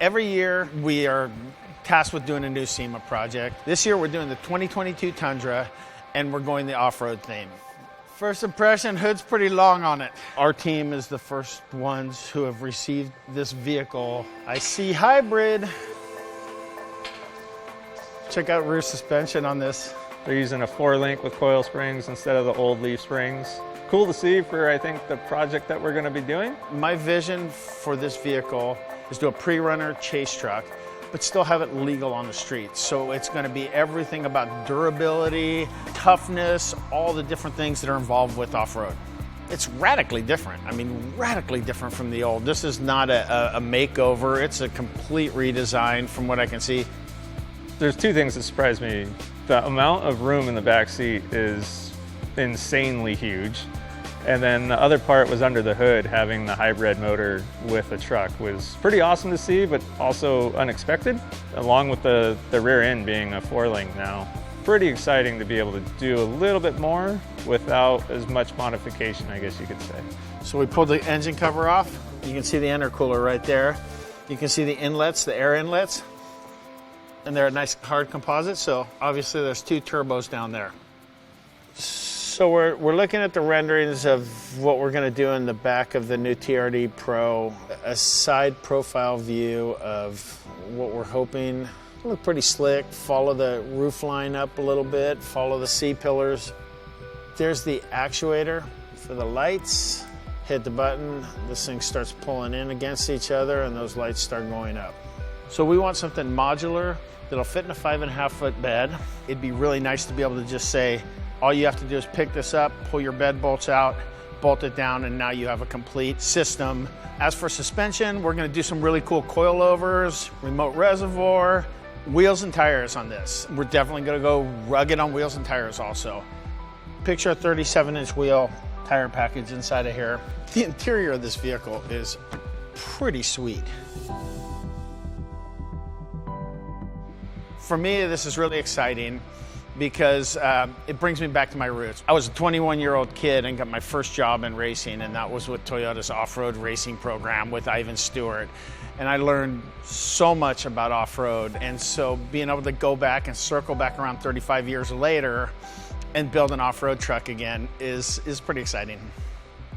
Every year we are tasked with doing a new SEMA project. This year we're doing the 2022 Tundra and we're going the off-road theme. First impression, hood's pretty long on it. Our team is the first ones who have received this vehicle. I see hybrid. Check out rear suspension on this. They're using a 4-link with coil springs instead of the old leaf springs. Cool to see for, I think, the project that we're going to be doing. My vision for this vehicle is to do a pre-runner chase truck, but still have it legal on the streets. So it's going to be everything about durability, toughness, all the different things that are involved with off-road. It's radically different. I mean, radically different from the old. This is not a makeover. It's a complete redesign from what I can see. There's two things that surprised me. The amount of room in the back seat is insanely huge. And then the other part was under the hood, having the hybrid motor with the truck was pretty awesome to see, but also unexpected, along with the rear end being a 4-link now. Pretty exciting to be able to do a little bit more without as much modification, I guess you could say. So we pulled the engine cover off. You can see the intercooler right there. You can see the inlets, the air inlets, and they're a nice hard composite, so obviously there's 2 turbos down there. So we're looking at the renderings of what we're going to do in the back of the new TRD Pro, a side profile view of what we're hoping. Look pretty slick, follow the roof line up a little bit, follow the C-pillars. There's the actuator for the lights. Hit the button, this thing starts pulling in against each other and those lights start going up. So we want something modular that'll fit in a 5.5-foot bed. It'd be really nice to be able to just say, all you have to do is pick this up, pull your bed bolts out, bolt it down, and now you have a complete system. As for suspension, we're gonna do some really cool coilovers, remote reservoir, wheels and tires on this. We're definitely gonna go rugged on wheels and tires also. Picture a 37-inch wheel tire package inside of here. The interior of this vehicle is pretty sweet. For me, this is really exciting because it brings me back to my roots. I was a 21-year-old kid and got my first job in racing, and that was with Toyota's off-road racing program with Ivan Stewart. And I learned so much about off-road, and so being able to go back and circle back around 35 years later and build an off-road truck again is pretty exciting.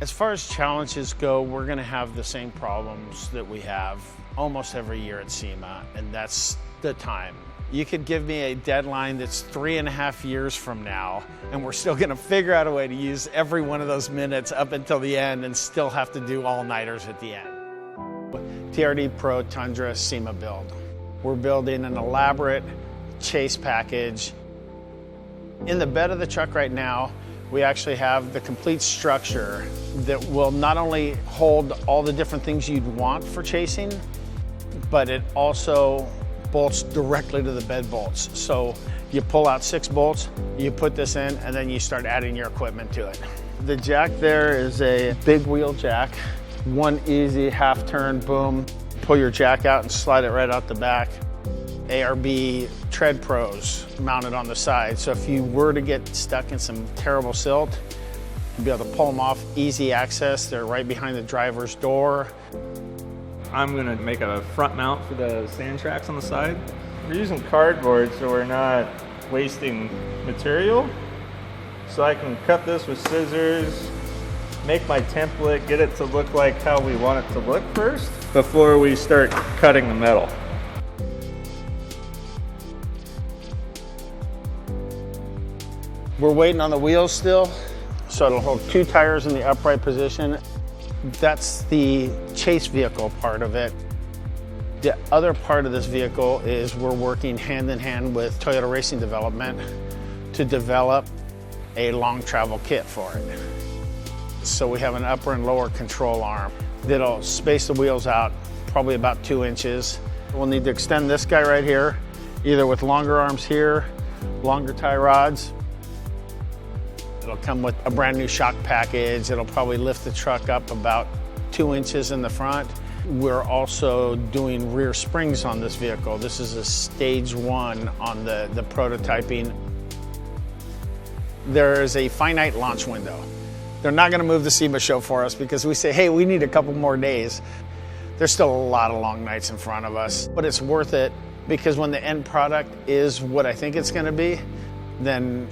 As far as challenges go, we're gonna have the same problems that we have almost every year at SEMA, and that's the time. You could give me a deadline that's 3.5 years from now, and we're still gonna figure out a way to use every one of those minutes up until the end and still have to do all-nighters at the end. TRD Pro Tundra SEMA build. We're building an elaborate chase package. In the bed of the truck right now, we actually have the complete structure that will not only hold all the different things you'd want for chasing, but it also bolts directly to the bed bolts. So you pull out 6 bolts, you put this in, and then you start adding your equipment to it. The jack there is a big wheel jack. One easy half turn, boom. Pull your jack out and slide it right out the back. ARB tread pros mounted on the side. So if you were to get stuck in some terrible silt, you'd be able to pull them off, easy access. They're right behind the driver's door. I'm gonna make a front mount for the sand tracks on the side. We're using cardboard so we're not wasting material. So I can cut this with scissors, make my template, get it to look like how we want it to look first before we start cutting the metal. We're waiting on the wheels still, so it'll hold 2 tires in the upright position. That's the chase vehicle part of it. The other part of this vehicle is we're working hand in hand with Toyota Racing Development to develop a long travel kit for it. So we have an upper and lower control arm that'll space the wheels out probably about 2 inches. We'll need to extend this guy right here, either with longer arms here, longer tie rods. It'll come with a brand new shock package. It'll probably lift the truck up about 2 inches in the front. We're also doing rear springs on this vehicle. This is a stage 1 on the prototyping. There is a finite launch window. They're not gonna move the SEMA show for us because we say, hey, we need a couple more days. There's still a lot of long nights in front of us, but it's worth it because when the end product is what I think it's going to be, then